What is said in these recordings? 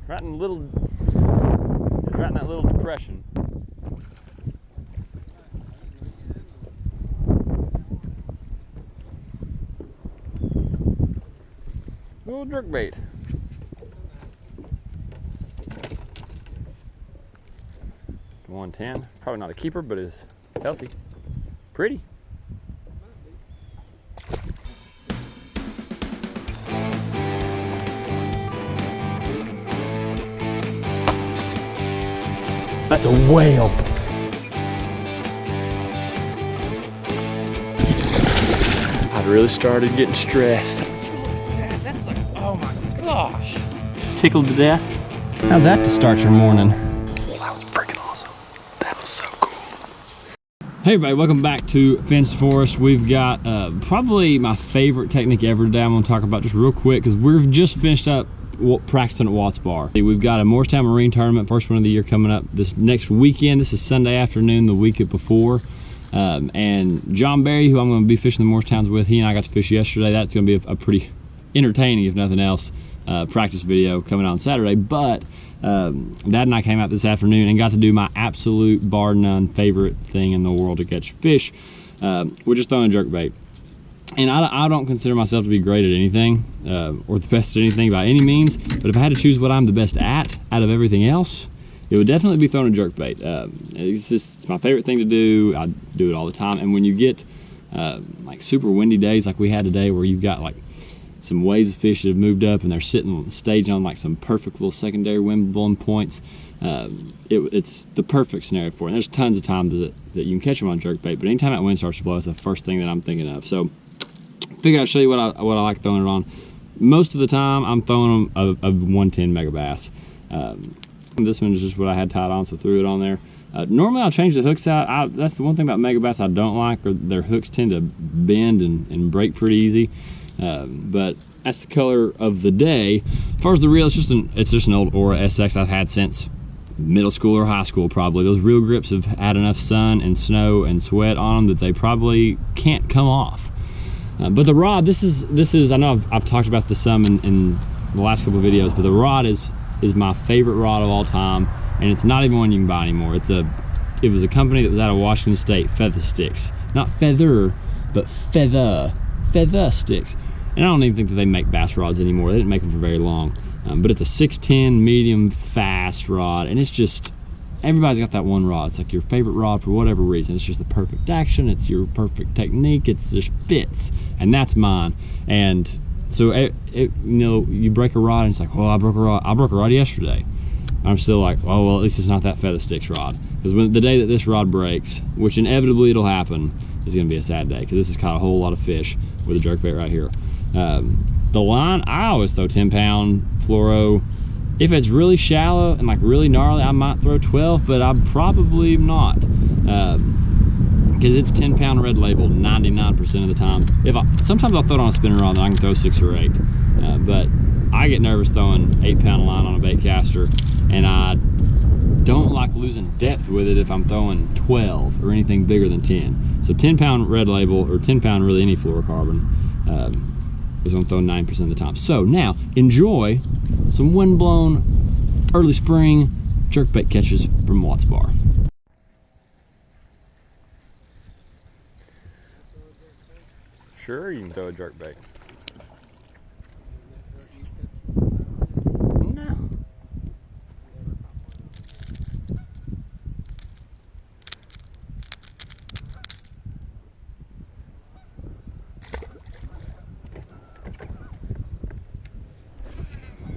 Right in the little, it's right in that little depression. Little jerkbait. 110. Probably not a keeper, but is healthy. Pretty. That's a whale. I'd really started getting stressed. That's like, oh my gosh. Tickled to death. How's that to start your morning? Well, that was freaking awesome. That was so cool. Hey everybody, welcome back to Fenced Forest. We've got probably my favorite technique ever today. I'm gonna talk about just real quick because we've just finished up practicing at Watts Bar. We've got a Morristown Marine Tournament, first one of the year, coming up this next weekend. This is Sunday afternoon, the week before. And John Barry, who I'm going to be fishing the Morristowns with, he and I got to fish yesterday. That's going to be a pretty entertaining, if nothing else, practice video coming out on Saturday. But Dad and I came out this afternoon and got to do my absolute bar none favorite thing in the world to catch fish. We're just throwing a jerkbait. And I don't consider myself to be great at anything or the best at anything by any means, but if I had to choose what I'm the best at out of everything else, it would definitely be throwing a jerkbait. It's my favorite thing to do. I do it all the time. And when you get like super windy days like we had today, where you've got like some waves of fish that have moved up and they're sitting staged on like some perfect little secondary wind blowing points, it's the perfect scenario for it. And there's tons of times that you can catch them on jerkbait, but anytime that wind starts to blow, it's the first thing that I'm thinking of. So figured I'd show you what I like throwing it on. Most of the time I'm throwing them a 110 Megabass. This one is just what I had tied on, so threw it on there. Normally I'll change the hooks out. That's the one thing about Megabass I don't like, or their hooks tend to bend and break pretty easy. But that's the color of the day. As far as the reel, it's just an old Aura SX I've had since middle school or high school probably. Those reel grips have had enough sun and snow and sweat on them that they probably can't come off. But the rod, this is I know I've talked about this some in the last couple of videos, but the rod is my favorite rod of all time, and it's not even one you can buy anymore. It was a company that was out of Washington State, Feather Sticks. Not feather, but feather sticks. And I don't even think that they make bass rods anymore. They didn't make them for very long. But it's a 610 medium fast rod, and it's just, everybody's got that one rod. It's like your favorite rod for whatever reason. It's just the perfect action. It's your perfect technique. It just fits, and that's mine. And so you know, you break a rod and it's like, well, I broke a rod yesterday. I'm still like, oh well, at least it's not that Feather Sticks rod, because when the day that this rod breaks, which inevitably it'll happen, is going to be a sad day, because this has caught a whole lot of fish with a jerkbait right here. The line, I always throw 10-pound fluoro. If it's really shallow and like really gnarly, I might throw 12, but I'm probably not, because it's 10-pound red label 99% of the time. Sometimes I'll throw it on a spinning rod that I can throw 6 or 8, but I get nervous throwing 8-pound line on a bait caster, and I don't like losing depth with it if I'm throwing 12 or anything bigger than 10. So 10-pound red label, or 10-pound really any fluorocarbon, is what I'm throwing 9% of the time. So now enjoy some wind-blown early spring jerkbait catches from Watts Bar. Sure, you can throw a jerkbait. No.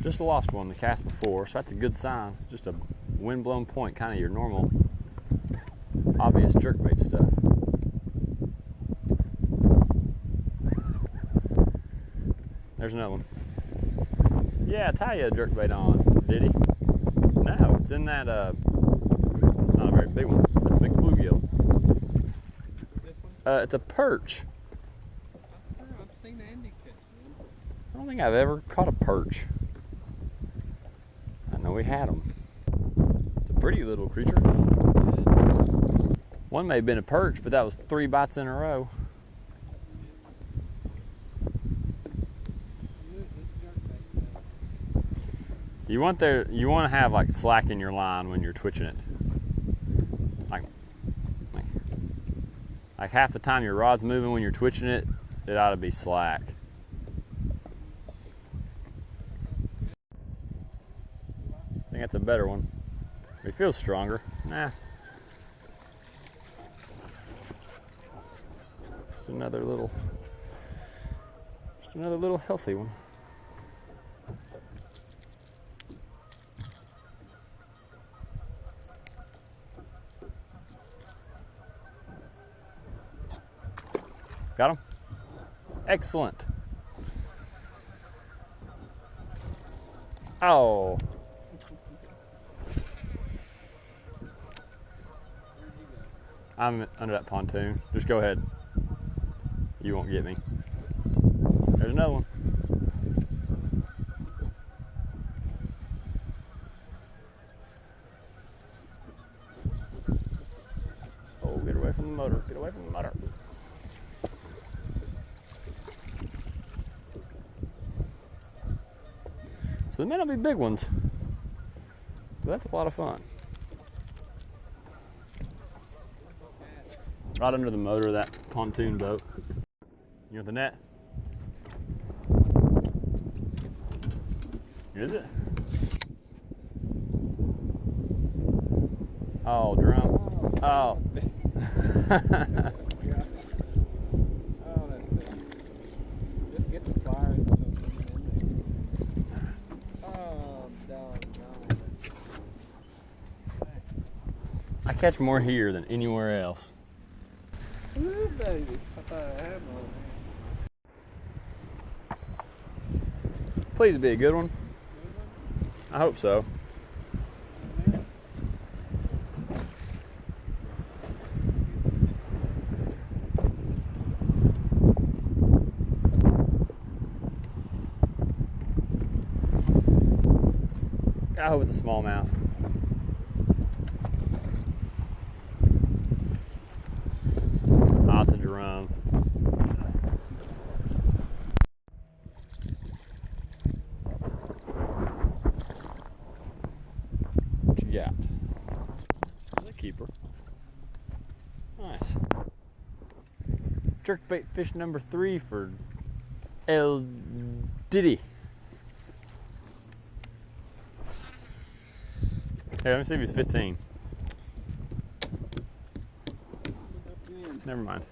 Just lost one the cast before, so that's a good sign. Just a wind-blown point, kind of your normal, obvious jerkbait stuff. There's another one. Yeah, tie you a jerkbait on, did he? No, it's in that, not a very big one. That's a big bluegill. It's a perch. I don't think I've ever caught a perch. I know we had them. It's a pretty little creature. One may have been a perch, but that was 3 bites in a row. You want to have like slack in your line when you're twitching it. Like half the time your rod's moving when you're twitching it, it ought to be slack. I think that's a better one. It feels stronger. Nah. Just another little healthy one. Got him? Excellent. Oh. I'm under that pontoon. Just go ahead. You won't get me. There's another one. Oh, get away from the motor. Get away from the motor. So they may not be big ones, but that's a lot of fun. Right under the motor of that pontoon boat. You want the net? Is it? Oh, drum. Oh. Just get the fire and stuff. Oh, down. I catch more here than anywhere else. Ooh, baby. I thought I had one. Please be a good one. I hope so. I hope it's a smallmouth. Oh, it's a drum. What you got? The keeper. Nice. Jerkbait fish number 3 for El Diddy. Hey, let me see if he's 15. Never mind.